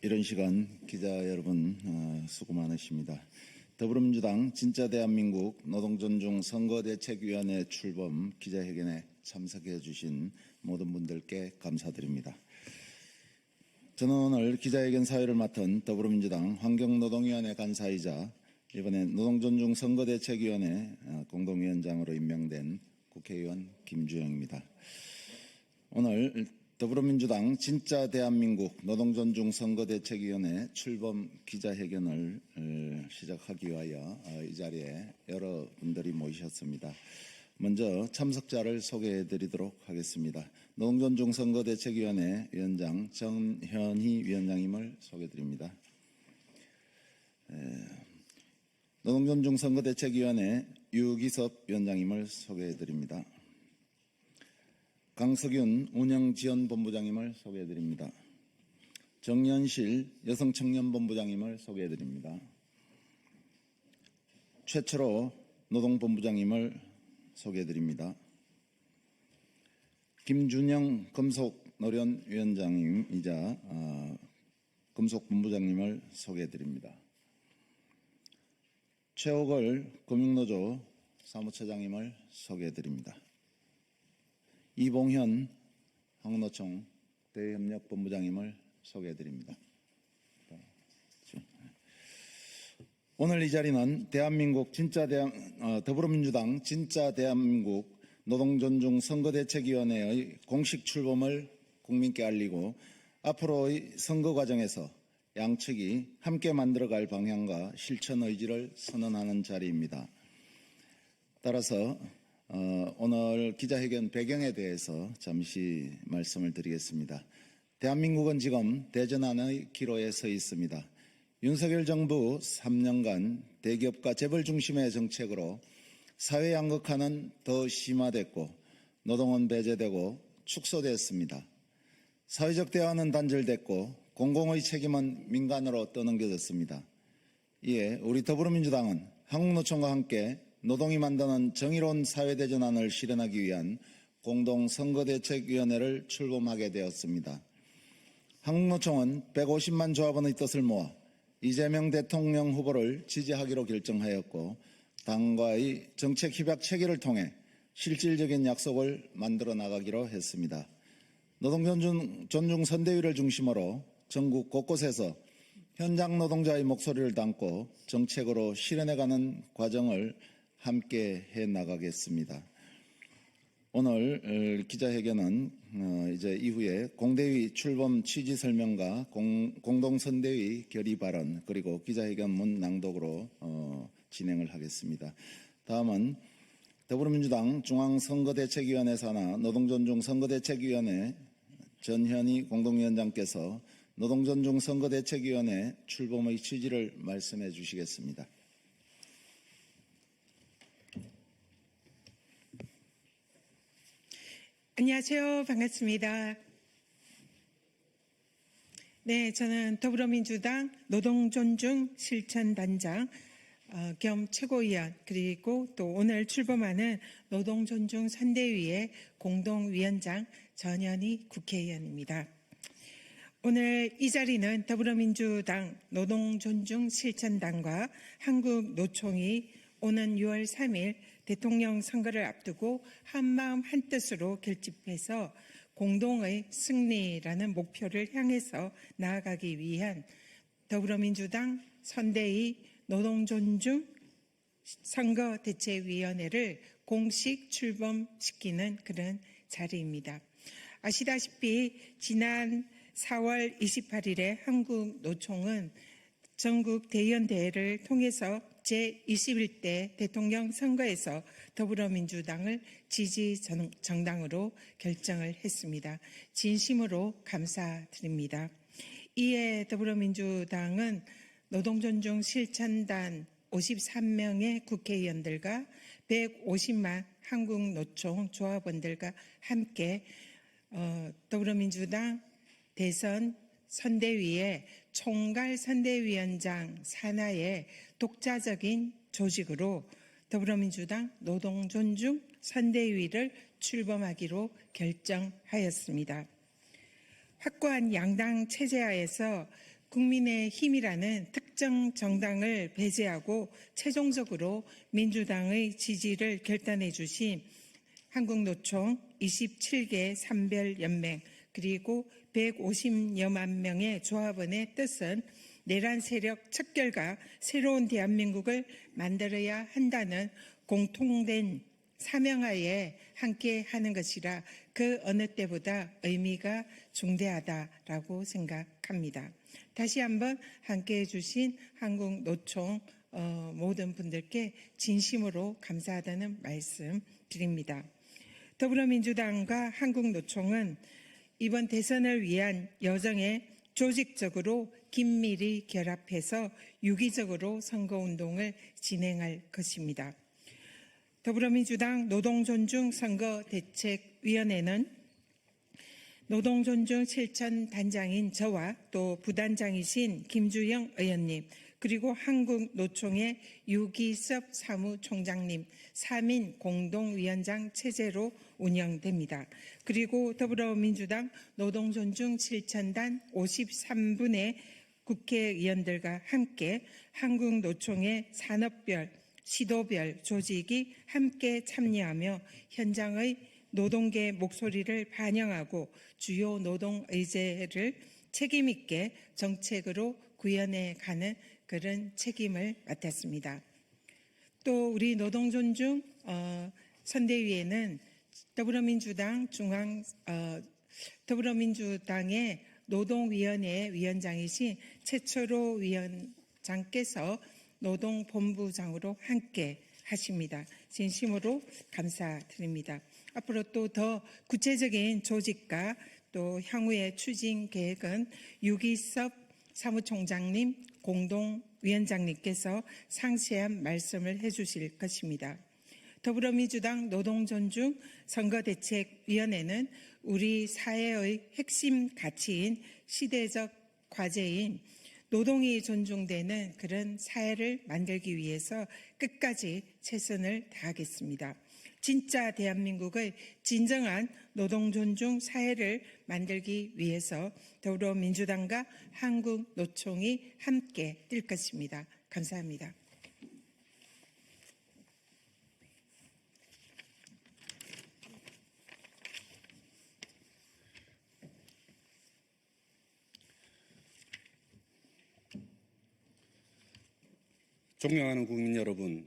이런 시간 기자 여러분 수고 많으십니다. 더불어민주당 진짜 대한민국 노동존중 선거대책위원회 출범 기자회견에 참석해 주신 모든 분들께 감사드립니다. 저는 오늘 기자회견 사회를 맡은 더불어민주당 환경노동위원회 간사이자 이번에 노동존중 선거대책위원회 공동위원장으로 임명된 국회의원 김주영입니다. 오늘 더불어민주당 진짜 대한민국 노동존중 선거대책위원회 출범 기자회견을 시작하기 위하여 이 자리에 여러분들이 모이셨습니다. 먼저 참석자를 소개해 드리도록 하겠습니다. 노동존중 선거대책위원회 위원장 정현희 위원장님을 소개해 드립니다. 노동존중 선거대책위원회 유기섭 위원장님을 소개해 드립니다. 강석윤 운영지원본부장님을 소개해 드립니다. 정연실 여성청년본부장님을 소개해 드립니다. 최철호 노동본부장님을 소개해 드립니다. 김준영 금속노련위원장님이자 금속본부장님을 소개해 드립니다. 최옥을 금융노조 사무처장님을 소개해 드립니다. 이봉현 한국노총 대외협력본부장님을 소개해 드립니다. 오늘 이 자리는 더불어민주당 진짜 대한민국 노동존중 선거대책위원회의 공식 출범을 국민께 알리고 앞으로의 선거 과정에서 양측이 함께 만들어갈 방향과 실천 의지를 선언하는 자리입니다. 따라서 오늘 기자회견 배경에 대해서 잠시 말씀을 드리겠습니다. 대한민국은 지금 대전환의 기로에 서 있습니다. 윤석열 정부 3년간 대기업과 재벌 중심의 정책으로 사회 양극화는 더 심화됐고 노동은 배제되고 축소됐습니다. 사회적 대화는 단절됐고 공공의 책임은 민간으로 떠넘겨졌습니다. 이에 우리 더불어민주당은 한국노총과 함께 노동이 만드는 정의로운 사회대전환을 실현하기 위한 공동선거대책위원회를 출범하게 되었습니다. 한국노총은 150만 조합원의 뜻을 모아 이재명 대통령 후보를 지지하기로 결정하였고 당과의 정책 협약 체계를 통해 실질적인 약속을 만들어 나가기로 했습니다. 노동존중 선대위를 중심으로 전국 곳곳에서 현장 노동자의 목소리를 담고 정책으로 실현해가는 과정을 함께 해나가겠습니다. 오늘 기자회견은 이제 이후에 공대위 출범 취지 설명과 공동선대위 결의 발언 그리고 기자회견문 낭독으로 진행을 하겠습니다. 다음은 더불어민주당 중앙선거대책위원회 산하 노동존중 선거대책위원회 전현희 공동위원장께서 노동존중 선거대책위원회 출범의 취지를 말씀해 주시겠습니다. 안녕하세요. 반갑습니다. 네, 저는 더불어민주당 노동존중 실천단장 겸 최고위원 그리고 또 오늘 출범하는 노동존중 선대위의 공동위원장 전현희 국회의원입니다. 오늘 이 자리는 더불어민주당 노동존중 실천단과 한국노총이 오는 6월 3일 대통령 선거를 앞두고 한마음 한뜻으로 결집해서 공동의 승리라는 목표를 향해서 나아가기 위한 더불어민주당 선대위 노동존중 선거대책위원회를 공식 출범시키는 그런 자리입니다. 아시다시피 지난 4월 28일에 한국노총은 전국 대의원대회를 통해서 제21대 대통령 선거에서 더불어민주당을 지지정당으로 결정을 했습니다. 진심으로 감사드립니다. 이에 더불어민주당은 노동존중 실천단 53명의 국회의원들과 150만 한국노총 조합원들과 함께 더불어민주당 대선 선대위의 총괄선대위원장 산하의 독자적인 조직으로 더불어민주당 노동존중 선대위를 출범하기로 결정하였습니다. 확고한 양당 체제하에서 국민의 힘이라는 특정 정당을 배제하고 최종적으로 민주당의 지지를 결단해 주신 한국노총 27개 산별연맹 그리고 150여만 명의 조합원의 뜻은 내란 세력 척결과 새로운 대한민국을 만들어야 한다는 공통된 사명하에 함께 하는 것이라 그 어느 때보다 의미가 중대하다라고 생각합니다. 다시 한번 함께 해주신 한국노총 모든 분들께 진심으로 감사하다는 말씀 드립니다. 더불어민주당과 한국노총은 이번 대선을 위한 여정에 조직적으로 긴밀히 결합해서 유기적으로 선거운동을 진행할 것입니다. 더불어민주당 노동존중 선거대책위원회는 노동존중 실천단장인 저와 또 부단장이신 김주영 의원님 그리고 한국노총의 유기섭 사무총장님 3인 공동위원장 체제로 운영됩니다. 그리고 더불어민주당 노동존중 실천단 53분의 국회의원들과 함께 한국노총의 산업별, 시도별 조직이 함께 참여하며 현장의 노동계의 목소리를 반영하고 주요 노동 의제를 책임있게 정책으로 구현해 가는 그런 책임을 맡았습니다. 또 우리 노동존중 선대위에는 더불어민주당의 노동위원회 위원장이신 최철호 위원장께서 노동본부장으로 함께 하십니다. 진심으로 감사드립니다. 앞으로 또 더 구체적인 조직과 또 향후의 추진 계획은 유기섭 사무총장님, 공동위원장님께서 상세한 말씀을 해주실 것입니다. 더불어민주당 노동존중 선거대책위원회는 우리 사회의 핵심 가치인 시대적 과제인 노동이 존중되는 그런 사회를 만들기 위해서 끝까지 최선을 다하겠습니다. 진짜 대한민국의 진정한 노동존중 사회를 만들기 위해서 더불어민주당과 한국노총이 함께 뛸 것입니다. 감사합니다. 존경하는 국민 여러분,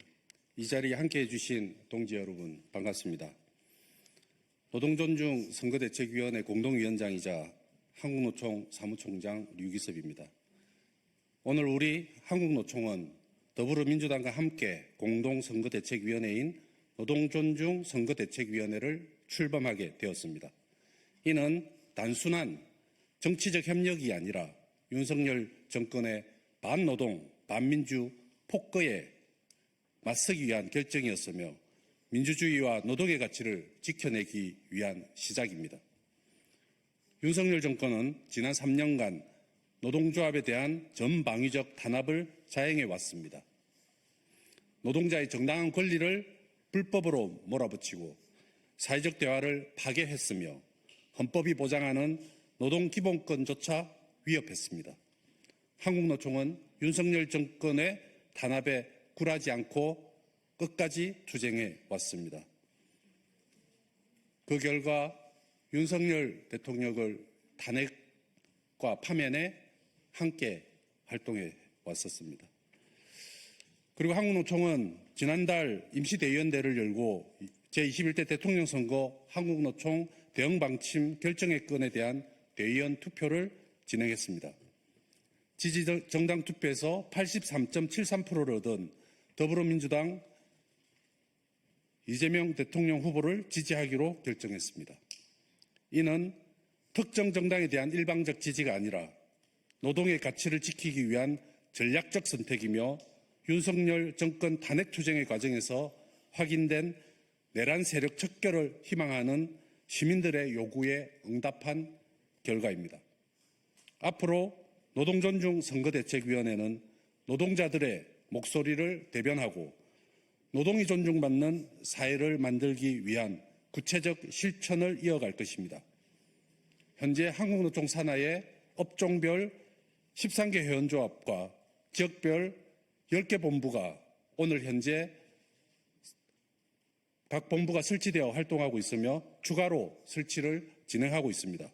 이 자리에 함께해 주신 동지 여러분 반갑습니다. 노동존중 선거대책위원회 공동위원장이자 한국노총 사무총장 류기섭입니다. 오늘 우리 한국노총은 더불어민주당과 함께 공동선거대책위원회인 노동존중 선거대책위원회를 출범하게 되었습니다. 이는 단순한 정치적 협력이 아니라 윤석열 정권의 반노동, 반민주 폭거에 맞서기 위한 결정이었으며 민주주의와 노동의 가치를 지켜내기 위한 시작입니다. 윤석열 정권은 지난 3년간 노동조합에 대한 전방위적 탄압을 자행해 왔습니다. 노동자의 정당한 권리를 불법으로 몰아붙이고 사회적 대화를 파괴했으며 헌법이 보장하는 노동기본권조차 위협했습니다. 한국노총은 윤석열 정권의 탄압에 굴하지 않고 끝까지 투쟁해 왔습니다. 그 결과 윤석열 대통령을 탄핵과 파면에 함께 활동해 왔었습니다. 그리고 한국노총은 지난달 임시대의원대를 열고 제21대 대통령 선거 한국노총 대응방침 결정의건에 대한 대의원 투표를 진행했습니다. 지지정당 투표에서 83.73%를 얻은 더불어민주당 이재명 대통령 후보를 지지하기로 결정했습니다. 이는 특정 정당에 대한 일방적 지지가 아니라 노동의 가치를 지키기 위한 전략적 선택이며 윤석열 정권 탄핵 투쟁의 과정에서 확인된 내란 세력 척결을 희망하는 시민들의 요구에 응답한 결과입니다. 앞으로 노동존중 선거대책위원회는 노동자들의 목소리를 대변하고 노동이 존중받는 사회를 만들기 위한 구체적 실천을 이어갈 것입니다. 현재 한국노총 산하의 업종별 13개 회원조합과 지역별 10개 본부가 오늘 현재 각 본부가 설치되어 활동하고 있으며 추가로 설치를 진행하고 있습니다.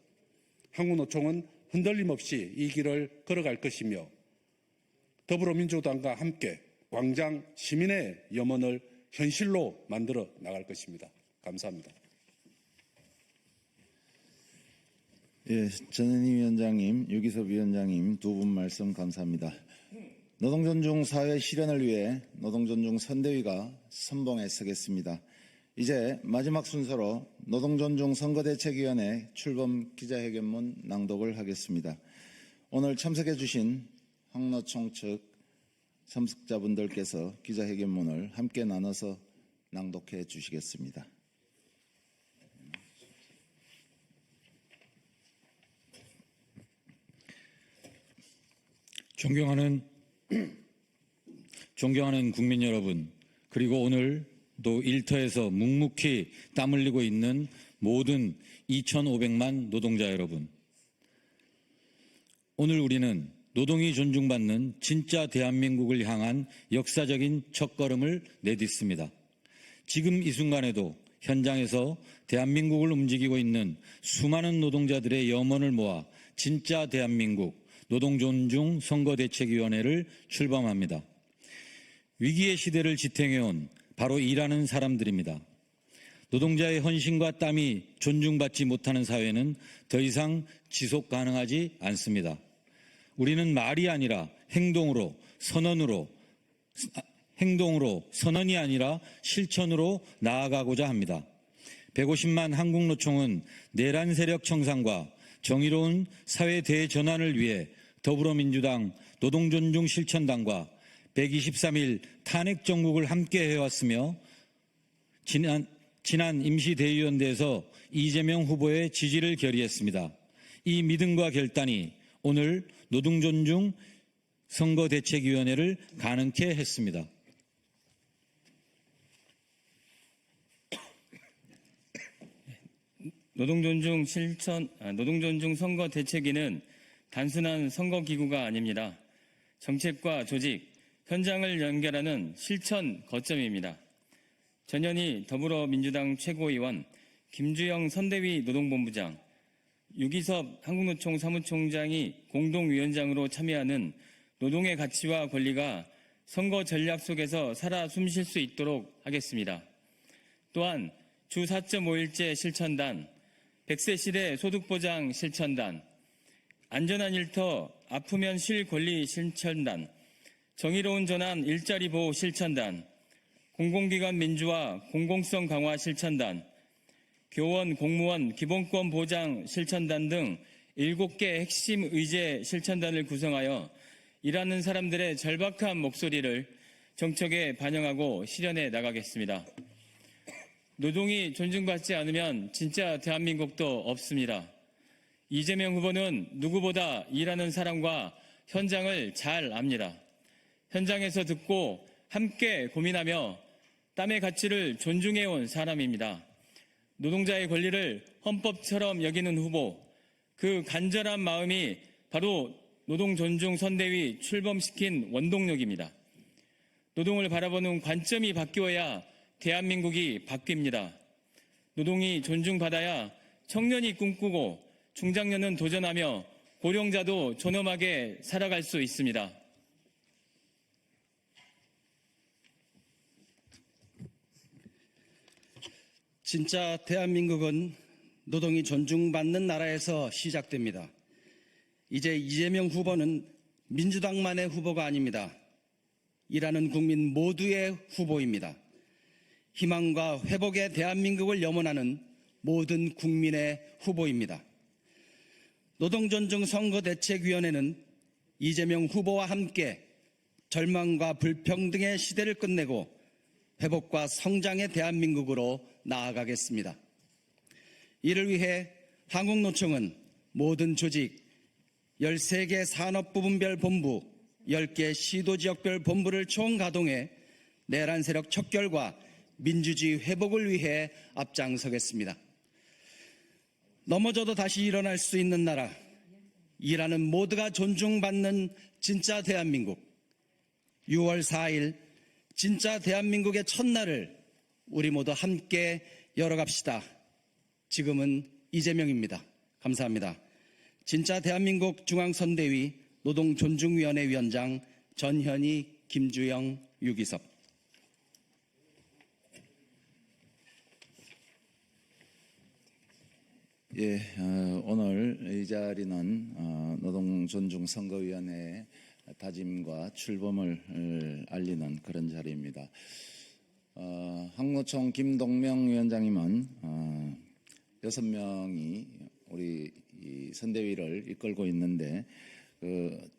한국노총은 흔들림 없이 이 길을 걸어갈 것이며 더불어민주당과 함께 광장 시민의 염원을 현실로 만들어 나갈 것입니다. 감사합니다. 예, 전현희 위원장님, 유기섭 위원장님 두 분 말씀 감사합니다. 노동존중 사회 실현을 위해 노동존중 선대위가 선봉에 서겠습니다. 이제 마지막 순서로 노동존중 선거대책위원회 출범 기자회견문 낭독을 하겠습니다. 오늘 참석해 주신 황노총 측 참석자분들께서 기자회견문을 함께 나눠서 낭독해 주시겠습니다. 존경하는 국민 여러분, 그리고 오늘도 일터에서 묵묵히 땀 흘리고 있는 모든 2,500만 노동자 여러분. 오늘 우리는 노동이 존중받는 진짜 대한민국을 향한 역사적인 첫걸음을 내딛습니다. 지금 이 순간에도 현장에서 대한민국을 움직이고 있는 수많은 노동자들의 염원을 모아 진짜 대한민국 노동존중 선거대책위원회를 출범합니다. 위기의 시대를 지탱해온 바로 일하는 사람들입니다. 노동자의 헌신과 땀이 존중받지 못하는 사회는 더 이상 지속 가능하지 않습니다. 우리는 말이 아니라 행동으로, 선언이 아니라 실천으로 나아가고자 합니다. 150만 한국노총은 내란 세력 청산과 정의로운 사회 대전환을 위해 더불어민주당 노동존중 실천당과 123일 탄핵 정국을 함께 해왔으며 지난 임시대의원대에서 이재명 후보의 지지를 결의했습니다. 이 믿음과 결단이 오늘 노동존중 선거대책위원회를 가능케 했습니다. 노동존중 선거대책위는 단순한 선거기구가 아닙니다. 정책과 조직, 현장을 연결하는 실천 거점입니다. 전현희 더불어민주당 최고위원, 김주영 선대위 노동본부장, 유기섭 한국노총 사무총장이 공동위원장으로 참여하는 노동의 가치와 권리가 선거 전략 속에서 살아 숨쉴 수 있도록 하겠습니다. 또한 주 4.5일제 실천단, 100세 시대 소득보장 실천단, 안전한 일터 아프면 쉴 권리 실천단, 정의로운 전환 일자리 보호 실천단, 공공기관 민주화 공공성 강화 실천단, 교원 공무원 기본권 보장 실천단 등 7개 핵심 의제 실천단을 구성하여 일하는 사람들의 절박한 목소리를 정책에 반영하고 실현해 나가겠습니다. 노동이 존중받지 않으면 진짜 대한민국도 없습니다. 이재명 후보는 누구보다 일하는 사람과 현장을 잘 압니다. 현장에서 듣고 함께 고민하며 땀의 가치를 존중해온 사람입니다. 노동자의 권리를 헌법처럼 여기는 후보, 그 간절한 마음이 바로 노동존중선대위 출범시킨 원동력입니다. 노동을 바라보는 관점이 바뀌어야 대한민국이 바뀝니다. 노동이 존중받아야 청년이 꿈꾸고 중장년은 도전하며 고령자도 존엄하게 살아갈 수 있습니다. 진짜 대한민국은 노동이 존중받는 나라에서 시작됩니다. 이제 이재명 후보는 민주당만의 후보가 아닙니다. 일하는 국민 모두의 후보입니다. 희망과 회복의 대한민국을 염원하는 모든 국민의 후보입니다. 노동존중 선거대책위원회는 이재명 후보와 함께 절망과 불평등의 시대를 끝내고 회복과 성장의 대한민국으로 나아가겠습니다. 이를 위해 한국노총은 모든 조직, 13개 산업부분별 본부, 10개 시도지역별 본부를 총가동해 내란 세력 척결과 민주주의 회복을 위해 앞장서겠습니다. 넘어져도 다시 일어날 수 있는 나라, 일하는 모두가 존중받는 진짜 대한민국. 6월 4일 진짜 대한민국의 첫날을 우리 모두 함께 열어갑시다. 지금은 이재명입니다. 감사합니다. 진짜 대한민국 중앙선대위 노동존중위원회 위원장 전현희, 김주영, 유기섭. 예, 오늘 이 자리는 노동존중선거위원회의 다짐과 출범을 알리는 그런 자리입니다. 항노총 김동명 위원장님은 6명이 우리 이 선대위를 이끌고 있는데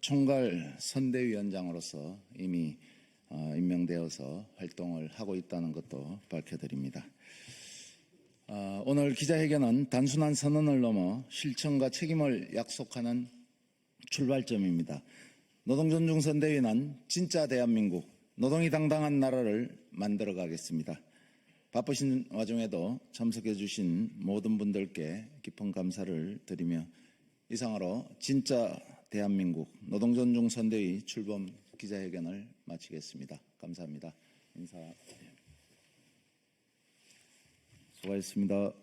총괄 선대위원장으로서 이미 임명되어서 활동을 하고 있다는 것도 밝혀드립니다. 오늘 기자회견은 단순한 선언을 넘어 실천과 책임을 약속하는 출발점입니다. 노동존중선대위는 진짜 대한민국, 노동이 당당한 나라를 만들어 가겠습니다. 바쁘신 와중에도 참석해 주신 모든 분들께 깊은 감사를 드리며 이상으로 진짜 대한민국 노동존중선대위 출범 기자회견을 마치겠습니다. 감사합니다. 인사. 수고하셨습니다.